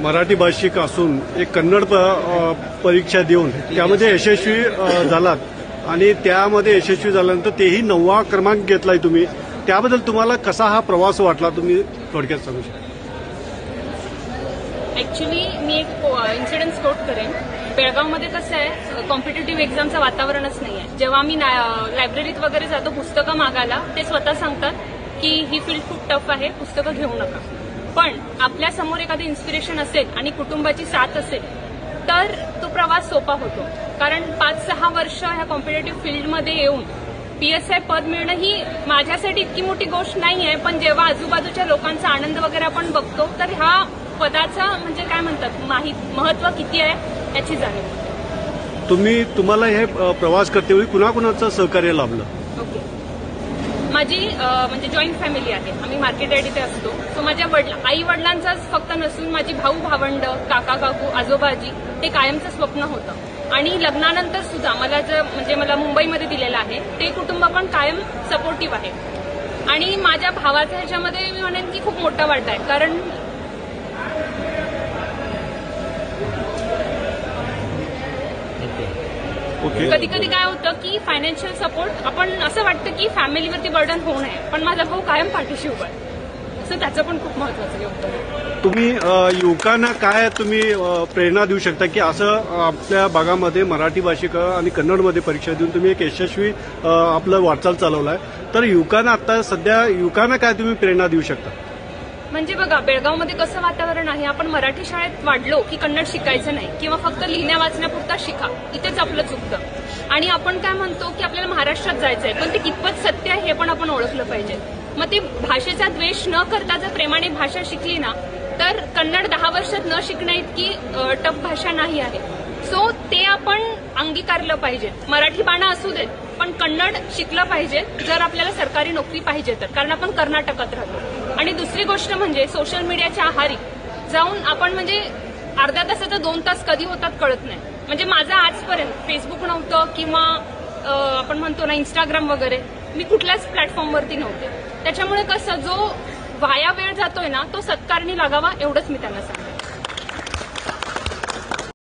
मराठी भाषिक असून एक कन्नड परीक्षा देऊन त्यामध्ये यशस्वी झालात आणि त्यामध्ये यशस्वी झाल्यानंतर तेही 9वा क्रमांक घेतलाय तुम्ही. त्याबद्दल तुम्हाला कसा हा प्रवास वाटला तुम्ही थोडक्यात सांगू शकता? ऍक्च्युली मी एक इन्सिडेंट कोट करेन. बेळगावमध्ये कसं आहे, कॉम्पिटेटिव्ह एक्झामचं वातावरणच नाही आहे. जेव्हा आम्ही लायब्ररीत वगैरे जातो पुस्तकं मागायला, ते स्वतः सांगतात की ही फील्ड खूप टफ आहे, पुस्तकं घेऊ नका. पण आपल्या समोर एखादं इन्स्पिरेशन असेल आणि कुटुंबाची साथ असेल तर तो प्रवास सोपा होतो. कारण 5-6 वर्ष ह्या कॉम्पिटेटिव्ह फील्डमध्ये येऊन PSI पद मिळणं ही माझ्यासाठी इतकी मोठी गोष्ट नाही आहे. पण जेव्हा आजूबाजूच्या लोकांचा आनंद वगैरे आपण बघतो तर ह्या पदाचा म्हणजे काय म्हणतात महत्व किती आहे याची जाणीव. तुम्हाला हे प्रवास करतेवेळी कुणाकुणाचं सहकार्य लाभलं? ओके, माझी म्हणजे जॉईंट फॅमिली आहे. आम्ही मार्केट यार्ड इथे असतो. सो माझ्या आई वडिलांचाच फक्त नसून माझी भाऊ भावंड, काका काकू, आजोबाजी हे कायमचं स्वप्न होतं. आणि लग्नानंतर सुद्धा मला मुंबईमध्ये दिलेलं आहे ते कुटुंब पण कायम सपोर्टिव्ह आहे. आणि माझ्या भावाच्या ह्याच्यामध्ये मी म्हणेन की खूप मोठा वाटा आहे. कारण कधी कधी काय होतं की फायनान्शियल सपोर्ट आपण असं वाटतं की फॅमिलीवरती बर्डन होऊ नये, पण माझा भाऊ कायम पाठीशी उभा आहे. सो त्याचं पण खूप महत्वाचं योगदान. तुम्ही युवकांना काय प्रेरणा देऊ शकता की असं आपल्या भागामध्ये मराठी भाषिक आणि कन्नडमध्ये परीक्षा देऊन तुम्ही एक यशस्वी आपलं वाटचाल चालवलाय, तर युवकांना काय तुम्ही प्रेरणा देऊ शकता? म्हणजे बघा, बेळगावमध्ये कसं वातावरण आहे, आपण मराठी शाळेत वाढलो की कन्नड शिकायचं नाही किंवा फक्त लिहिण्या वाचण्यापुरता शिका, इथेच आपलं चुकतं. आणि आपण काय म्हणतो की आपल्याला महाराष्ट्रात जायचंय, पण ते कितपत सत्य आहे हे पण आपण ओळखलं पाहिजे. मग ते भाषेचा द्वेष न करता जर प्रेमाने भाषा शिकली ना तर कन्नड 10 वर्षात न शिकण्या इतकी टफ भाषा नाही आहे. सो ते आपण अंगीकारलं पाहिजे. मराठी बाणा असू देत पण कन्नड शिकलं पाहिजे जर आपल्याला सरकारी नोकरी पाहिजे तर, कारण आपण कर्नाटकात राहतो. आणि दुसरी गोष्ट म्हणजे सोशल मीडियाच्या आहारी जाऊन आपण म्हणजे अर्ध्या तासाचं 2 तास कधी होतात कळत नाही. म्हणजे माझं आजपर्यंत फेसबुक नव्हतं किंवा आपण म्हणतो ना इंस्टाग्राम वगैरे, मी कुठल्याच प्लॅटफॉर्मवरती नव्हते. त्याच्यामुळे कसं जो वाया वेळ जातोय ना तो सत्कारणी लागावा एवढंच मी त्यांना सांगते.